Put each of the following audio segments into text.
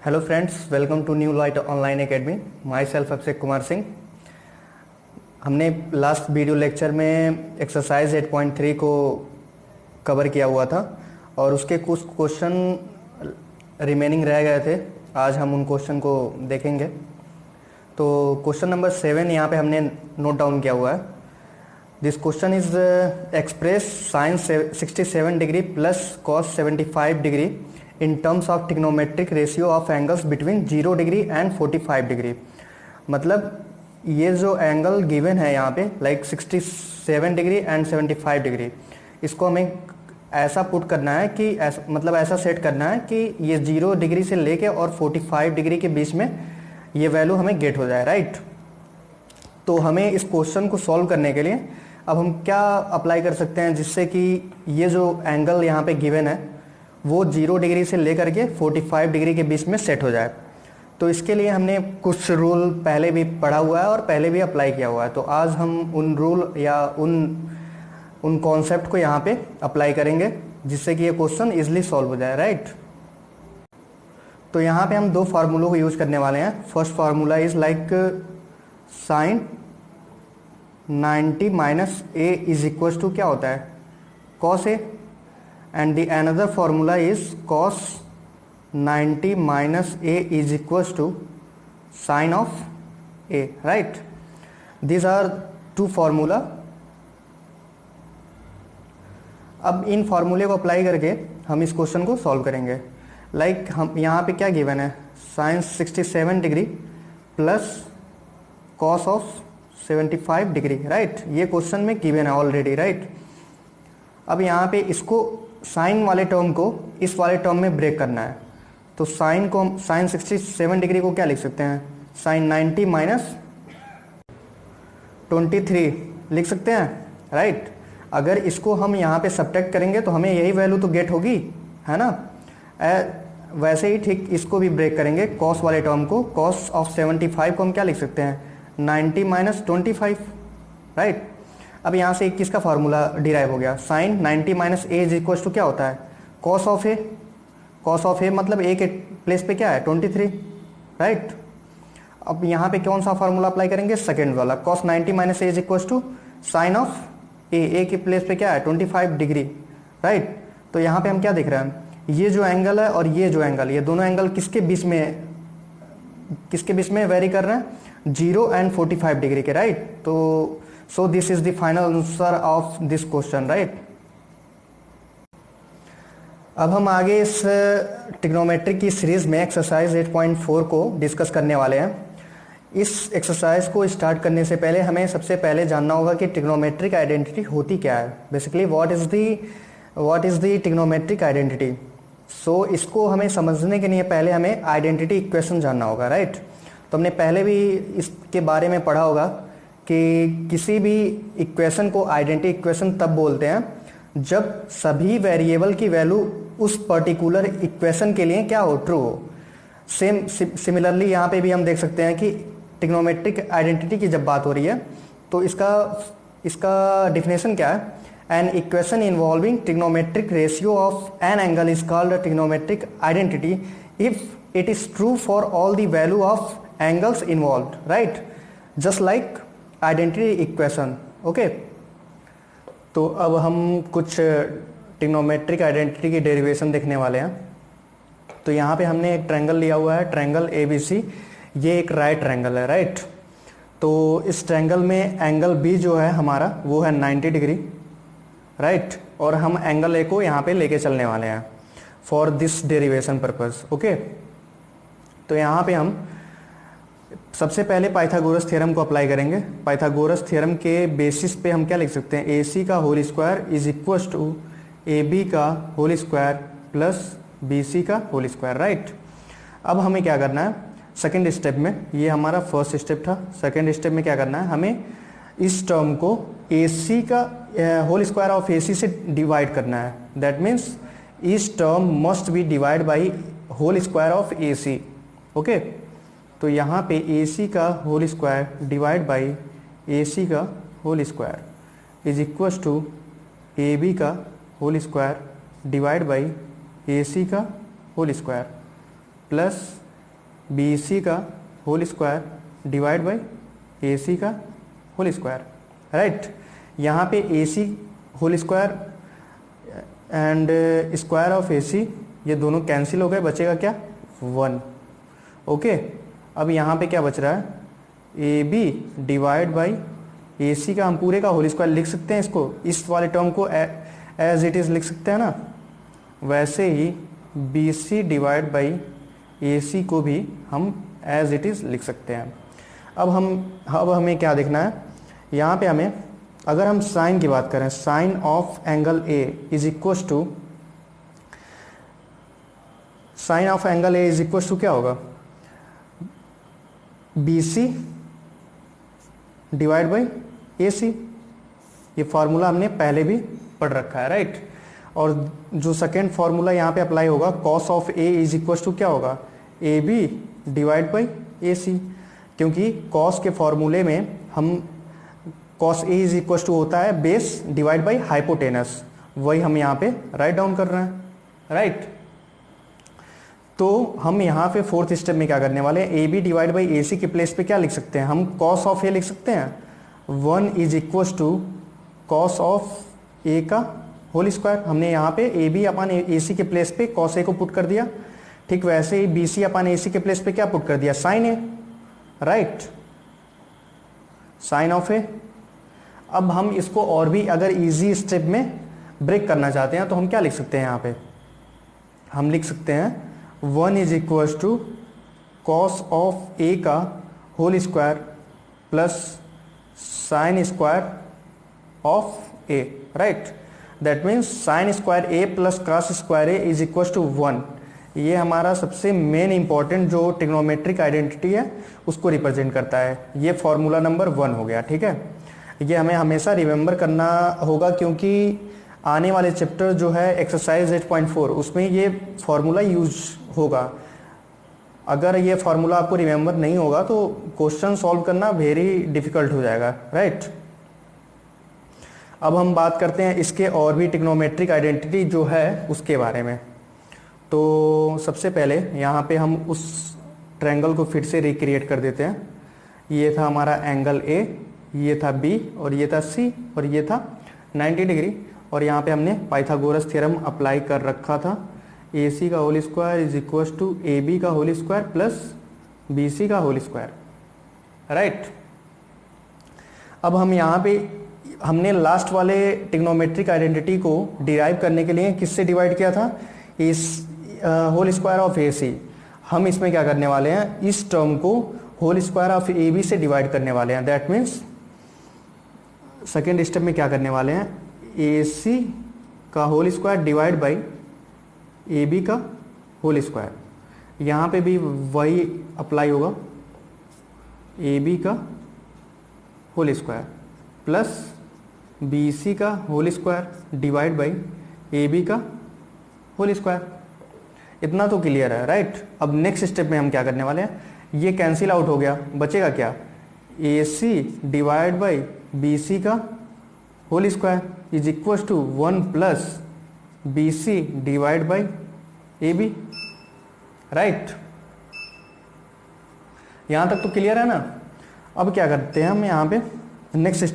Hello friends, welcome to new light online academy. Myself Abhishek Kumar Singh. हमने last video lecture में exercise 8.3 को cover किया हुआ था और उसके कुछ क्वेश्चन रिमेनिंग रह गए थे। आज हम उन क्वेश्चन को देखेंगे। तो क्वेश्चन नंबर 7 यहाँ पे हमने नोट डाउन किया हुआ है। This question is express sine 67 degree plus cos 75 degree in terms of trigonometric ratio of angles between 0 degree and 45 degree. मतलब ये जो एंगल गिवन है यहाँ पे लाइक 67 डिग्री एंड 75 डिग्री, इसको हमें ऐसा पुट करना है कि ऐसा सेट करना है कि ये 0 डिग्री से लेके और 45 डिग्री के बीच में ये वैल्यू हमें गेट हो जाए, राइट। तो हमें इस क्वेश्चन को सॉल्व करने के लिए अब हम क्या अप्लाई कर सकते हैं जिससे कि ये जो एंगल यहाँ पे गिवन है वो 0 डिग्री से लेकर के 45 डिग्री के बीच में सेट हो जाए। तो इसके लिए हमने कुछ रूल पहले भी पढ़ा हुआ है और पहले भी अप्लाई किया हुआ है। तो आज हम उन रूल या उन कॉन्सेप्ट को यहाँ पे अप्लाई करेंगे जिससे कि ये क्वेश्चन इजीली सॉल्व हो जाए, राइट। तो यहाँ पे हम दो फार्मूलों को यूज करने वाले हैं। First formula is like sine 90 minus A is equal to क्या होता है, cos A, and the another formula is cos 90 minus a is equals to sine of a, right. These are two formula. अब इन फार्मूले को apply करके हम इस question को सॉल्व करेंगे। लाइक हम यहाँ पे क्या गिवन है, sine 67 degree plus cos of 75 degree, right. ये क्वेश्चन में गिवन है ऑलरेडी, राइट। अब यहाँ पे इसको साइन वाले टर्म को इस वाले टर्म में ब्रेक करना है। तो साइन 67 डिग्री को क्या लिख सकते हैं, साइन 90 माइनस 23 लिख सकते हैं, राइट। अगर इसको हम यहाँ पे सब्ट्रैक्ट करेंगे तो हमें यही वैल्यू तो गेट होगी, है ना। वैसे ही ठीक इसको भी ब्रेक करेंगे, कॉस वाले टर्म को, कॉस ऑफ 75 को हम क्या लिख सकते हैं, 90 माइनस 25, राइट। अब यहाँ से किसका फार्मूला डिराइव हो गया, sine 90 minus A is equal to क्या होता है, cos of A. Cos of A मतलब ए के प्लेस पे क्या है, 23, राइट। अब यहाँ पे कौन सा फार्मूला अप्लाई करेंगे, सेकेंड वाला, cos 90 minus A is equal to sine of A के प्लेस पे क्या है, 25 डिग्री, राइट। तो यहाँ पे हम क्या देख रहे हैं, ये जो एंगल है और ये जो एंगल, ये दोनों एंगल किसके बीच में वेरी कर रहे हैं, 0 एंड 45 डिग्री के, राइट। तो so this is the final answer of this question, right। अब हम आगे इस ट्रिग्नोमेट्रिक की सीरीज में एक्सरसाइज 8.4 को डिस्कस करने वाले हैं। इस एक्सरसाइज को स्टार्ट करने से पहले हमें सबसे पहले जानना होगा कि ट्रिग्नोमेट्रिक आइडेंटिटी होती क्या है। Basically what is the trigonometric identity. So इसको हमें समझने के लिए पहले हमें आइडेंटिटी इक्वेशन जानना होगा, राइट। तो हमने पहले भी इसके बारे में पढ़ा होगा कि किसी भी इक्वेशन को आइडेंटिटी इक्वेशन तब बोलते हैं जब सभी वेरिएबल की वैल्यू उस पर्टिकुलर इक्वेशन के लिए क्या हो, ट्रू हो। सिमिलरली यहाँ पे भी हम देख सकते हैं कि ट्रिग्नोमेट्रिक आइडेंटिटी की जब बात हो रही है तो इसका डिफिनेशन क्या है, an equation involving trigonometric ratio of an angle is called a trigonometric identity if it is true for all the value of angles involved, right, just like identity equation, okay. तो अब हम कुछ trigonometric identity की derivation देखने वाले हैं। तो यहाँ पे हमने एक ट्रायंगल लिया हुआ है, ट्रायंगल ABC। ये एक राइट ट्रायंगल है, राइट। तो इस ट्रायंगल में एंगल B जो है हमारा वो है 90 डिग्री, राइट। और हम एंगल A को यहाँ पे लेके चलने वाले हैं for this derivation purpose, okay. तो यहाँ पे हम सबसे पहले पाइथागोरस थ्योरम को अप्लाई करेंगे। पाइथागोरस थ्योरम के बेसिस पे हम क्या लिख सकते हैं, AC का whole square is equal to AB का होल स्क्वायर प्लस BC का होल स्क्वायर, राइट। अब हमें क्या करना है, सेकंड स्टेप में, ये हमारा फर्स्ट स्टेप था, सेकंड स्टेप में क्या करना है, हमें इस टर्म को AC का होल स्क्वायर ऑफ AC से डिवाइड करना है। That means this term must be divide by whole square of AC, okay. तो यहाँ पे AC का whole square divide by AC का whole square is equal to AB का whole square divide by AC का whole square plus B C का whole square divide by A C का whole square, right. यहाँ पे A C whole square and square of A C ये दोनों cancel हो गए, बचेगा क्या 1। ओके, अब यहाँ पे क्या बच रहा है, A B divide by A C का हम पूरे का होल स्क्वायर लिख सकते हैं, इसको इस वाले टर्म को एज इट इज़ लिख सकते हैं ना। वैसे ही B C divide by A सी को भी हम एज इट इज़ लिख सकते हैं। अब हमें क्या देखना है, यहाँ पे हमें अगर हम साइन की बात करें, sine of angle A is equal to, sine of angle A is equal to क्या होगा, B C divide by A C. ये फार्मूला हमने पहले भी पढ़ रखा है, राइट। और जो सेकेंड फार्मूला यहाँ पे अप्लाई होगा, cos of A is equal to क्या होगा, A B divide by A C, क्योंकि कॉस के फॉर्मूले में हम cos A is equal to होता है बेस डिवाइड बाई हाइपोटेनस, वही हम यहाँ पे राइट डाउन कर रहे हैं, राइट। तो हम यहाँ पे फोर्थ स्टेप में क्या करने वाले हैं, ए बी डिवाइड बाई ए सी के प्लेस पे क्या लिख सकते हैं, हम कॉस ऑफ ए लिख सकते हैं, 1 is equal to cos of A का होल स्क्वायर। हमने यहाँ पे ए बी अपन ए सी के प्लेस पे कॉस ए को पुट कर दिया, ठीक वैसे ही बी सी अपन ए सी के प्लेस पे क्या पुट कर दिया, sine A, right, sine of A. अब हम इसको और भी अगर इजी स्टेप में ब्रेक करना चाहते हैं तो हम क्या लिख सकते हैं, यहाँ पे हम लिख सकते हैं 1 is equal to cos of A का whole square plus sine square of A, right. That means sine square A plus cos square A is equal to 1। ये हमारा सबसे मेन इंपॉर्टेंट जो ट्रिग्नोमेट्रिक आइडेंटिटी है उसको रिप्रेजेंट करता है। ये फॉर्मूला नंबर 1 हो गया, ठीक है। ये हमें हमेशा रिमेंबर करना होगा, क्योंकि आने वाले चैप्टर जो है एक्सरसाइज 8.4 उसमें ये फॉर्मूला यूज होगा। अगर ये फॉर्मूला आपको रिमेंबर नहीं होगा तो क्वेश्चन सॉल्व करना वेरी डिफिकल्ट हो जाएगा, राइट। अब हम बात करते हैं इसके और भी ट्रिग्नोमेट्रिक आइडेंटिटी जो है उसके बारे में। तो सबसे पहले यहाँ पे हम उस ट्रायंगल को फिर से रिक्रिएट कर देते हैं। ये था हमारा एंगल ए, ये था बी और ये था सी और ये था 90 डिग्री। और यहाँ पे हमने पाइथागोरस थ्योरम अप्लाई कर रखा था, ए सी का whole square is equal to A B का whole square plus B C का होल स्क्वायर, राइट। अब हम यहाँ पे हमने लास्ट वाले ट्रिग्नोमेट्रिक आइडेंटिटी को डिराइव करने के लिए किससे डिवाइड किया था, इस whole square of A C. हम इसमें क्या करने वाले हैं, इस टर्म को whole square of A B से डिवाइड करने वाले हैं। दैट मीन्स सेकेंड स्टेप में क्या करने वाले हैं, ए सी का whole square divide by A B का होल स्क्वायर। यहाँ पे भी वही अप्लाई होगा, ए बी का whole square plus B C का whole square divide by A B का होल स्क्वायर। इतना तो क्लियर है, राइट। अब नेक्स्ट स्टेप में हम क्या करने वाले हैं, ये कैंसिल आउट हो गया, बचेगा क्या, A C divide by B C का whole square is equal to 1 plus B C divide by A B, right. यहाँ तक तो क्लियर है ना। अब क्या करते हैं हम यहाँ पे नेक्स्ट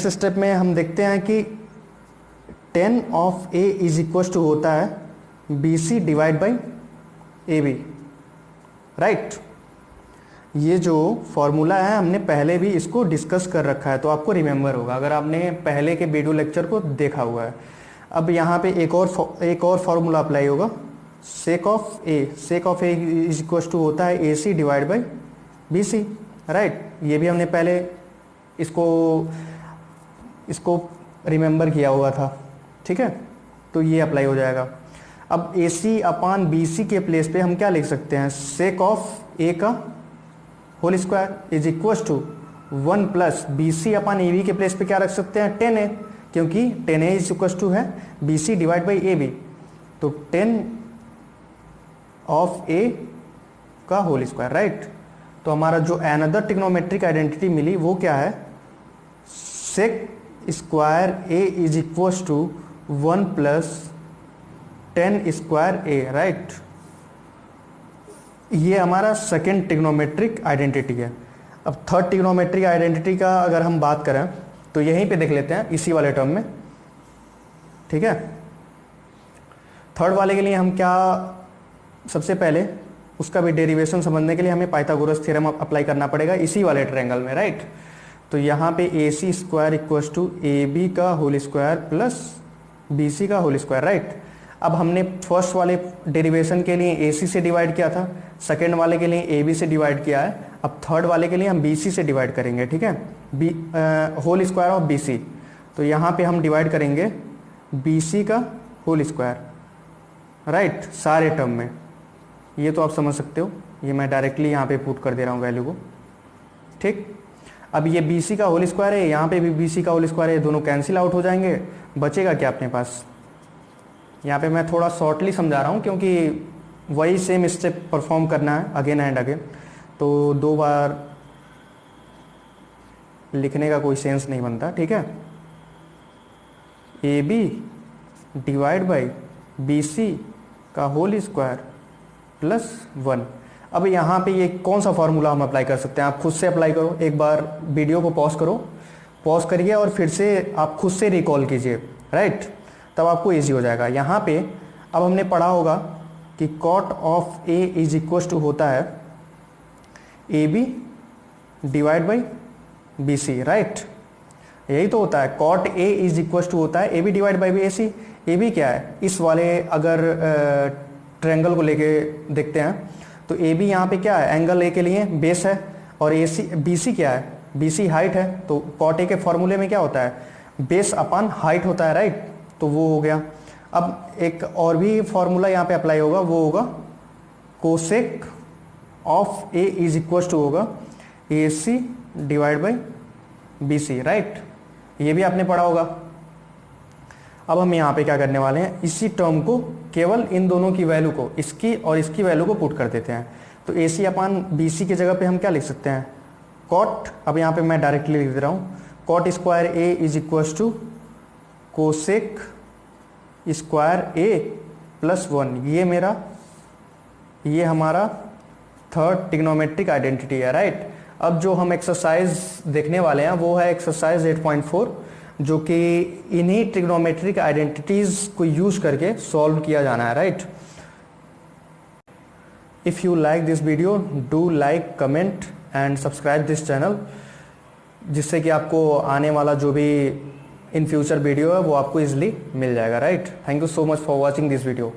स्टेप में हम देखते हैं कि tan of A is equal to होता है B C divide by A B, right. ये जो फॉर्मूला है हमने पहले भी इसको डिस्कस कर रखा है, तो आपको रिमेंबर होगा अगर आपने पहले के वीडियो लेक्चर को देखा हुआ है। अब यहाँ पे एक और फॉर्मूला अप्लाई होगा, sec of A is equal to होता है A C divide by B C, right. ये भी हमने पहले इसको रिमेंबर किया हुआ था, ठीक है। तो ये अप्लाई हो जाएगा। अब ए सी अपान बी सी के प्लेस पे हम क्या लिख सकते हैं, सेक ऑफ ए का whole square is equal to 1 plus B C upon A B के प्लेस पे क्या रख सकते हैं, 10 ए, क्योंकि 10 ए इज इक्वल टू है B C divide by A B. तो 10 ऑफ ए का होल स्क्वायर, राइट। तो हमारा जो अनदर ट्रिग्नोमेट्रिक आइडेंटिटी मिली वो क्या है, sec square A is equal to 1 plus 10 square A, right. ये हमारा सेकेंड ट्रिग्नोमेट्रिक आइडेंटिटी है। अब थर्ड ट्रिग्नोमेट्रिक आइडेंटिटी का अगर हम बात करें तो यहीं पे देख लेते हैं इसी वाले टर्म में, ठीक है। थर्ड वाले के लिए हम क्या, सबसे पहले उसका भी डेरिवेशन समझने के लिए हमें पाइथागोरस थ्योरम अप्लाई करना पड़ेगा इसी वाले ट्रायंगल में, राइट। तो यहाँ पे A C square equals to A B का whole square plus B C का होल स्क्वायर, राइट। अब हमने फर्स्ट वाले डेरिवेशन के लिए ए सी से डिवाइड किया था, सेकेंड वाले के लिए ए बी से डिवाइड किया है, अब थर्ड वाले के लिए हम बी सी से डिवाइड करेंगे, ठीक है। B whole square of B C, तो यहाँ पे हम डिवाइड करेंगे बी सी का होल स्क्वायर, राइट, सारे टर्म में। ये तो आप समझ सकते हो, ये मैं डायरेक्टली यहाँ पे पुट कर दे रहा हूँ वैल्यू को, ठीक। अब ये बी सी का होल स्क्वायर है, यहाँ पे भी बी सी का होल स्क्वायर है, दोनों कैंसिल आउट हो जाएंगे, बचेगा क्या अपने पास। यहाँ पे मैं थोड़ा शॉर्टली समझा रहा हूँ क्योंकि वही सेम स्टेप परफॉर्म करना है अगेन एंड अगेन, तो दो बार लिखने का कोई सेंस नहीं बनता, ठीक है। A B divide by B C का होल स्क्वायर प्लस 1। अब यहाँ पे ये कौन सा फॉर्मूला हम अप्लाई कर सकते हैं, आप खुद से अप्लाई करो, एक बार वीडियो को पॉज करो, पॉज करिए और फिर से आप खुद से रिकॉल कीजिए, राइट, तब आपको इजी हो जाएगा। यहाँ पे अब हमने पढ़ा होगा कि cot of A is equal to होता है A B divide by B C, right, यही तो होता है। Cot A is equal to होता है A B divide by B C. A B क्या है, इस वाले अगर ट्रायंगल को लेके देखते हैं तो ए बी यहाँ पे क्या है, एंगल ए के लिए बेस है, और ए सी बी सी क्या है, बी सी हाइट है। तो कॉट ए के फॉर्मूले में क्या होता है, बेस अपॉन हाइट होता है, राइट, तो वो हो गया। अब एक और भी फॉर्मूला यहाँ पे अप्लाई होगा, वो होगा cosec of A is equal to होगा A C divide by B C, right, ये भी आपने पढ़ा होगा। अब हम यहाँ पे क्या करने वाले हैं, इसी टर्म को केवल इन दोनों की वैल्यू को, इसकी और इसकी वैल्यू को पुट कर देते हैं। तो ए सी अपान बी सी की जगह पे हम क्या लिख सकते हैं, कॉट, अब यहाँ पे मैं डायरेक्टली लिख दे रहा हूँ, cot square A is equal to cosec square A plus 1। ये हमारा थर्ड ट्रिग्नोमेट्रिक आइडेंटिटी है, राइट। अब जो हम एक्सरसाइज देखने वाले हैं वो है एक्सरसाइज 8.4, जो कि इन्हीं ट्रिग्नोमेट्रिक आइडेंटिटीज को यूज करके सॉल्व किया जाना है, right. If you like this video, do like, comment and subscribe this channel, जिससे कि आपको आने वाला जो भी इन फ्यूचर वीडियो है वो आपको इजिली मिल जाएगा, right. Thank you so much for watching this video.